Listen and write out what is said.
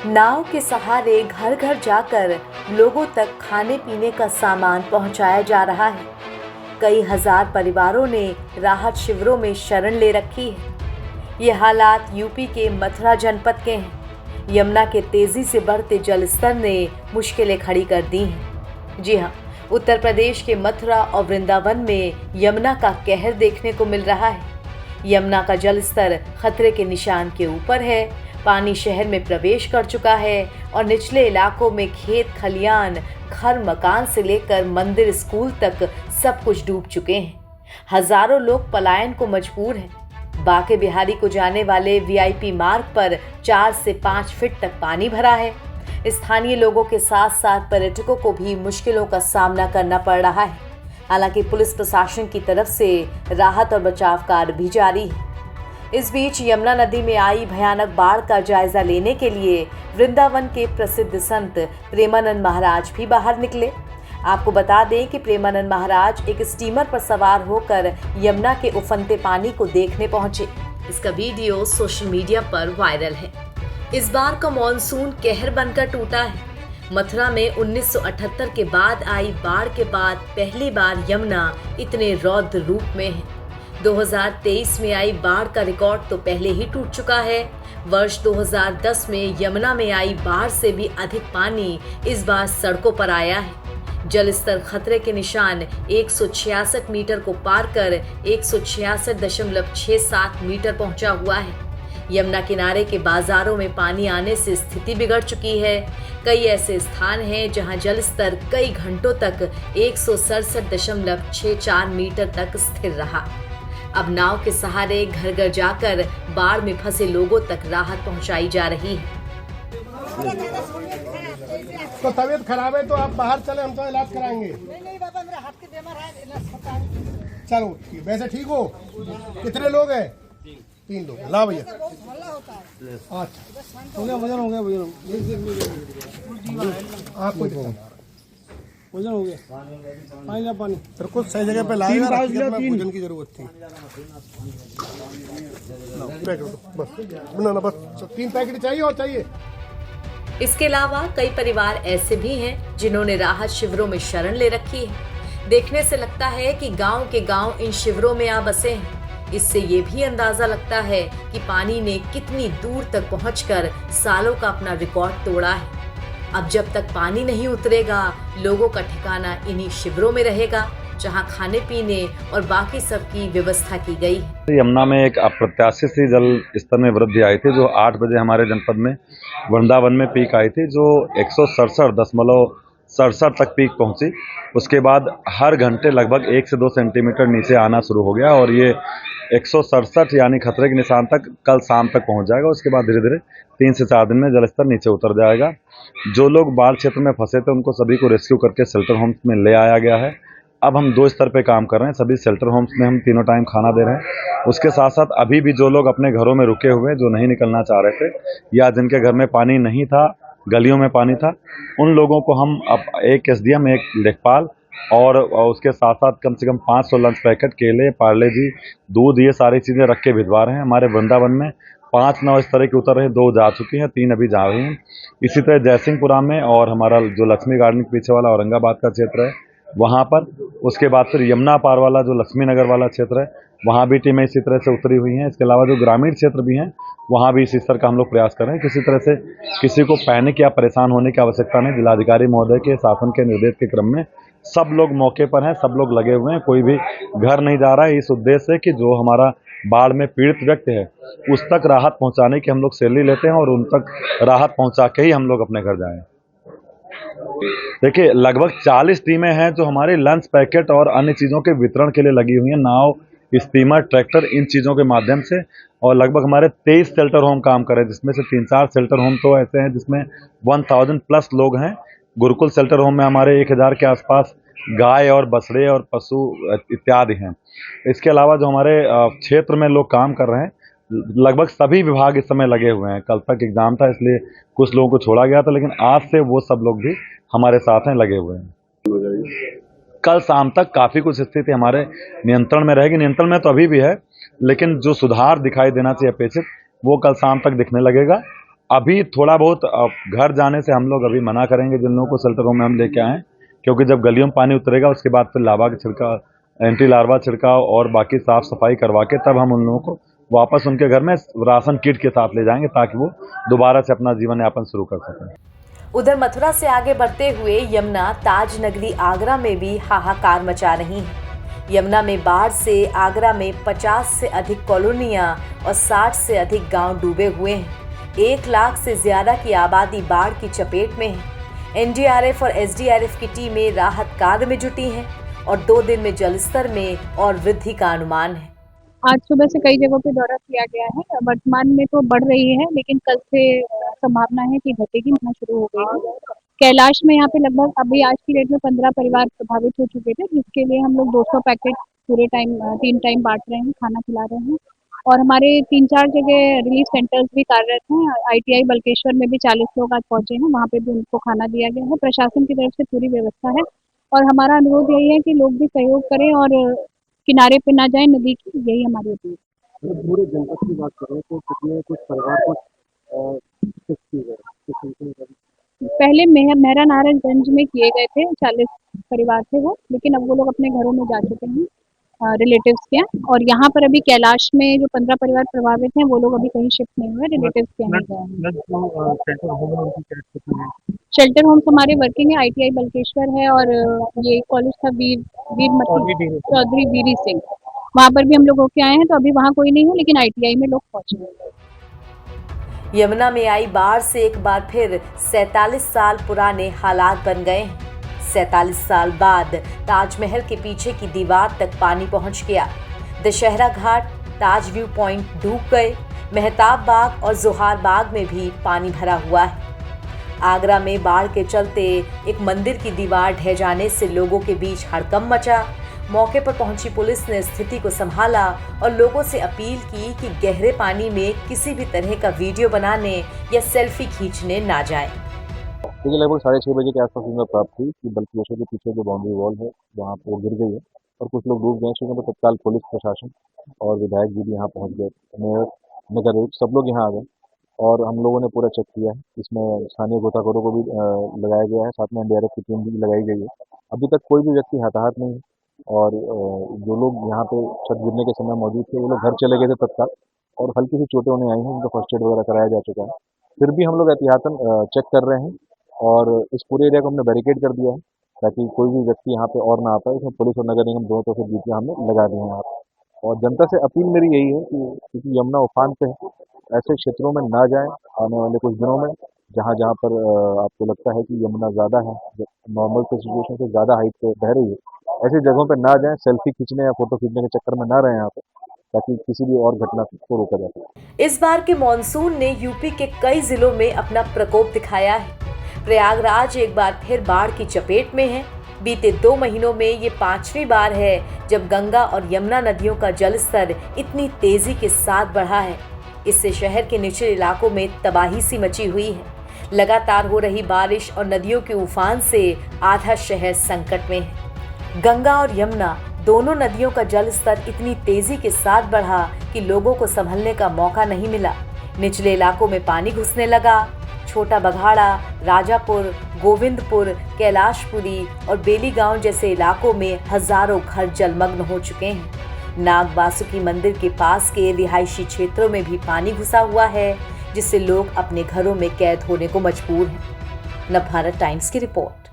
नाव के सहारे घर घर जाकर लोगों तक खाने पीने का सामान पहुंचाया जा रहा है। कई हजार परिवारों ने राहत शिविरों में शरण ले रखी है। ये हालात यूपी के मथुरा जनपद के हैं। यमुना के तेजी से बढ़ते जलस्तर ने मुश्किलें खड़ी कर दी हैं। जी हाँ, उत्तर प्रदेश के मथुरा और वृंदावन में यमुना का कहर देखने को मिल रहा है। यमुना का जलस्तर खतरे के निशान के ऊपर है। पानी शहर में प्रवेश कर चुका है और निचले इलाकों में खेत खलियान, घर मकान से लेकर मंदिर स्कूल तक सब कुछ डूब चुके हैं। हजारों लोग पलायन को मजबूर हैं। बांके बिहारी को जाने वाले वीआईपी मार्ग पर 4 से 5 फीट तक पानी भरा है। स्थानीय लोगों के साथ साथ पर्यटकों को भी मुश्किलों का सामना करना पड़ रहा है। हालांकि पुलिस प्रशासन की तरफ से राहत और बचाव कार्य भी जारी है। इस बीच यमुना नदी में आई भयानक बाढ़ का जायजा लेने के लिए वृंदावन के प्रसिद्ध संत प्रेमानंद महाराज भी बाहर निकले। आपको बता दें कि प्रेमानंद महाराज एक स्टीमर पर सवार होकर यमुना के उफनते पानी को देखने पहुंचे। इसका वीडियो सोशल मीडिया पर वायरल है। इस बार का मॉनसून कहर बनकर टूटा है। मथुरा में 1978 के बाद आई बाढ़ के बाद पहली बार यमुना इतने रौद्र रूप में है। 2023 में आई बाढ़ का रिकॉर्ड तो पहले ही टूट चुका है। वर्ष 2010 में यमुना में आई बाढ़ से भी अधिक पानी इस बार सड़कों पर आया है। जलस्तर खतरे के निशान 166 मीटर को पार कर 166.67 मीटर पहुंचा हुआ है। यमुना किनारे के बाजारों में पानी आने से स्थिति बिगड़ चुकी है। कई ऐसे स्थान हैं जहां जलस्तर कई घंटों तक 167.64 मीटर तक स्थिर रहा। अब नाव के सहारे घर घर जाकर बाढ़ में फंसे लोगों तक राहत पहुंचाई जा रही है। तो तबीयत खराब है तो आप बाहर चले, हम तो इलाज कराएंगे। नहीं बाबा, मेरा हाथ के बीमार है, इलाज होता है। चलो वैसे ठीक हो? कितने लोग हैं? 3 लोग। ला भैया। अच्छा, हो गया वजन, हो गया वजन। आप कुछ वजन हो गया। पानी ला, पानी फिर कुछ सही जगह पे लाएगा। भोजन की जरूरत थी। बस बनाना, बस 3 पैकेट चाहिए और चाहिए। इसके अलावा कई परिवार ऐसे भी हैं जिन्होंने राहत शिविरों में शरण ले रखी है। देखने से लगता है कि गांव के गांव इन शिविरों में आ बसे हैं। इससे ये भी अंदाजा लगता है कि पानी ने कितनी दूर तक पहुंचकर सालों का अपना रिकॉर्ड तोड़ा है। अब जब तक पानी नहीं उतरेगा, लोगों का ठिकाना इन्हीं शिविरों में रहेगा, जहां खाने पीने और बाकी सब की व्यवस्था की गई है। यमुना में एक अप्रत्याशित सी जल स्तर में वृद्धि आई थी, जो 8 बजे हमारे जनपद में वृंदावन में पीक आई थी, जो 167.67 तक पीक पहुंची। उसके बाद हर घंटे लगभग 1 से 2 सेंटीमीटर नीचे आना शुरू हो गया और ये 167 यानी खतरे के निशान तक कल शाम तक पहुंच जाएगा। उसके बाद धीरे धीरे 3 से 4 दिन में जलस्तर नीचे उतर जाएगा। जो लोग बाढ़ क्षेत्र में फंसे थे उनको सभी को रेस्क्यू करके शेल्टर होम्स में ले आया गया है। अब हम 2 स्तर पे काम कर रहे हैं। सभी शेल्टर होम्स में हम तीनों टाइम खाना दे रहे हैं। उसके साथ साथ अभी भी जो लोग अपने घरों में रुके हुए, जो नहीं निकलना चाह रहे थे या जिनके घर में पानी नहीं था, गलियों में पानी था, उन लोगों को हम अब एक एसडीएम, एक लेखपाल और उसके साथ साथ कम से कम 500 लंच पैकेट, केले, पार्ले जी, दूध, ये सारी चीज़ें रख के भिजवा रहे हैं। हमारे वृंदावन में 5 नाव इस तरह की उतर रहे, 2 जा चुकी हैं, 3 अभी जा रही हैं। इसी तरह जयसिंहपुरा में और हमारा जो लक्ष्मी गार्डन के पीछे वाला औरंगाबाद का क्षेत्र है वहाँ पर, उसके बाद फिर यमुना पार वाला जो लक्ष्मी नगर वाला क्षेत्र है वहाँ भी टीमें इसी तरह से उतरी हुई हैं। इसके अलावा जो ग्रामीण क्षेत्र भी हैं वहाँ भी इसी स्तर का हम लोग प्रयास कर रहे हैं। किसी तरह से किसी को पैनिक या परेशान होने की आवश्यकता नहीं। जिलाधिकारी महोदय के शासन के निर्देश के क्रम में सब लोग मौके पर हैं, सब लोग लगे हुए हैं। कोई भी घर नहीं जा रहा है, इस उद्देश्य से कि जो हमारा बाढ़ में पीड़ित व्यक्ति है उस तक राहत पहुँचाने की हम लोग सैलरी लेते हैं और उन तक राहत पहुँचा के ही हम लोग अपने घर जाएँ। देखिए, लगभग 40 टीमें हैं जो हमारे लंच पैकेट और अन्य चीज़ों के वितरण के लिए लगी हुई हैं। नाव, स्टीमर, ट्रैक्टर, इन चीज़ों के माध्यम से। और लगभग हमारे 23 शेल्टर होम काम कर रहे हैं, जिसमें से 3-4 शेल्टर होम तो ऐसे हैं जिसमें 1000 प्लस लोग हैं। गुरुकुल शेल्टर होम में हमारे 1000 के आसपास गाय और बछड़े और पशु इत्यादि हैं। इसके अलावा जो हमारे क्षेत्र में लोग काम कर रहे हैं, लगभग सभी विभाग इस समय लगे हुए हैं। कल तक एग्जाम था इसलिए कुछ लोगों को छोड़ा गया था, लेकिन आज से वो सब लोग भी हमारे साथ हैं, लगे हुए हैं। कल शाम तक काफ़ी कुछ स्थिति हमारे नियंत्रण में रहेगी। नियंत्रण में तो अभी भी है, लेकिन जो सुधार दिखाई देना चाहिए अपेक्षित, वो कल शाम तक दिखने लगेगा। अभी थोड़ा बहुत घर जाने से हम लोग अभी मना करेंगे जिन लोगों को शेल्टर होम में हम लेके आए, क्योंकि जब गलियों में पानी उतरेगा उसके बाद फिर लावा का छिड़काव, एंटी लार्वा छिड़काव और बाकी साफ सफाई करवा के तब हम उन लोगों को वापस उनके घर में राशन किट के साथ ले जाएंगे ताकि वो दोबारा से अपना जीवन यापन शुरू कर सकें। उधर मथुरा से आगे बढ़ते हुए यमुना ताज नगरी आगरा में भी हाहाकार मचा रही है। यमुना में बाढ़ से आगरा में 50 से अधिक कॉलोनियां और 60 से अधिक गांव डूबे हुए हैं। 1 लाख से ज्यादा की आबादी बाढ़ की चपेट में है। एनडीआरएफ और एसडीआरएफ की टीमें राहत कार्य में जुटी हैं और 2 दिन में जलस्तर में और वृद्धि का अनुमान है। आज सुबह से कई जगहों पे दौरा किया गया है। वर्तमान में तो बढ़ रही है, लेकिन कल से संभावना है कि घटेगी, होना शुरू हो गई है। कैलाश में यहाँ पे लगभग अभी आज की डेट में 15 परिवार प्रभावित हो चुके थे, जिसके लिए हम लोग 200 पैकेट पूरे टाइम 3 टाइम बांट रहे हैं, खाना खिला रहे हैं। और हमारे 3-4 जगह रिलीफ सेंटर्स भी कार्यरत हैं। ITI बल्केश्वर में भी 40 लोग आज पहुंचे हैं, वहाँ पे भी उनको खाना दिया गया है। प्रशासन की तरफ से पूरी व्यवस्था है और हमारा अनुरोध यही है कि लोग भी सहयोग करें और किनारे पे ना जाए नदी की, यही हमारी अपील है। पूरे जनपद की बात करें तो कितने कुछ परिवार को पहले मेहरा नारायणगंज में किए गए थे, 40 परिवार थे वो, लेकिन अब वो लोग अपने घरों में जा चुके हैं रिलेटिव्स के यहाँ। और यहाँ पर अभी कैलाश में जो 15 परिवार प्रभावित हैं वो लोग अभी कहीं शिफ्ट नहीं हुए, रिलेटिव्स के यहाँ गए हैं। शेल्टर होम्स हमारे वर्किंग है। ITI बल्केश्वर है और ये कॉलेज था चौधरी वीरी सिंह, वहाँ पर भी हम लोग होके आए हैं। तो अभी वहाँ कोई नहीं है, लेकिन ITI में लोग पहुंचे हैं। यमुना में आई बाढ़ से एक बार फिर 47 साल पुराने हालात बन गए हैं। 47 साल बाद ताजमहल के पीछे की दीवार तक पानी पहुंच गया। दशहरा घाट, ताज व्यू पॉइंट डूब गए। मेहताब बाग और जोहार बाग में भी पानी भरा हुआ है। आगरा में बाढ़ के चलते एक मंदिर की दीवार ढह जाने से लोगों के बीच हड़कंप मचा। मौके पर पहुंची पुलिस ने स्थिति को संभाला और लोगों से अपील की कि गहरे पानी में किसी भी तरह का वीडियो बनाने या सेल्फी खींचने ना जाए। मुझे लगभग 6:30 बजे के आसपास सूचना प्राप्त हुई कि बल्केश्वर के पीछे जो बाउंड्री वॉल है वहाँ पर वो गिर गई है और कुछ लोग डूब गए। तो तत्काल पुलिस प्रशासन और विधायक जी भी यहाँ पहुँच गए, मेयर, नगर आयुक्त, सब लोग यहाँ आ गए और हम लोगों ने पूरा चेक किया है। इसमें स्थानीय गोताखोरों को भी लगाया गया है, साथ में NDRF की टीम भी लगाई गई है। अभी तक कोई भी व्यक्ति हताहत नहीं है और जो लोग यहाँ पे छत गिरने के समय मौजूद थे वो लोग घर चले गए थे तत्काल और हल्की सी चोटें उन्हें आई हैं, उनको फर्स्ट एड वगैरह कराया जा चुका है। फिर भी हम लोग एहतियातन चेक कर रहे हैं और इस पूरे एरिया को हमने बैरिकेड कर दिया है ताकि कोई भी व्यक्ति यहाँ पे और ना आ पाए। इसमें पुलिस और नगर निगम दोनों तरफ से ड्यूटियाँ हमने लगा दी हैं यहाँ पर। और जनता से अपील मेरी यही है कि क्योंकि यमुना उफान पे है, ऐसे क्षेत्रों में ना जाएं आने वाले कुछ दिनों में, जहाँ पर आपको लगता है कि यमुना ज़्यादा है, नॉर्मल से सिचुएशन से ज़्यादा हाइट पे बह रही है, ऐसी जगहों पर ना जाएं। सेल्फी खींचने या फोटो खींचने के चक्कर में ना रहें यहाँ पे, ताकि किसी भी और घटना को रोका जा सके। इस बार के मॉनसून ने यूपी के कई जिलों में अपना प्रकोप दिखाया है। प्रयागराज एक बार फिर बाढ़ की चपेट में है। बीते 2 महीनों में ये 5वीं बार है जब गंगा और यमुना नदियों का जलस्तर इतनी तेजी के साथ बढ़ा है। इससे शहर के निचले इलाकों में तबाही सी मची हुई है। लगातार हो रही बारिश और नदियों के उफान से आधा शहर संकट में है। गंगा और यमुना दोनों नदियों का जलस्तर इतनी तेजी के साथ बढ़ा कि लोगों को संभलने का मौका नहीं मिला। निचले इलाकों में पानी घुसने लगा। छोटा बघाड़ा, राजापुर, गोविंदपुर, कैलाशपुरी और बेली गांव जैसे इलाकों में हजारों घर जलमग्न हो चुके हैं। नाग बासुकी मंदिर के पास के रिहायशी क्षेत्रों में भी पानी घुसा हुआ है, जिससे लोग अपने घरों में कैद होने को मजबूर हैं। नवभारत टाइम्स की रिपोर्ट।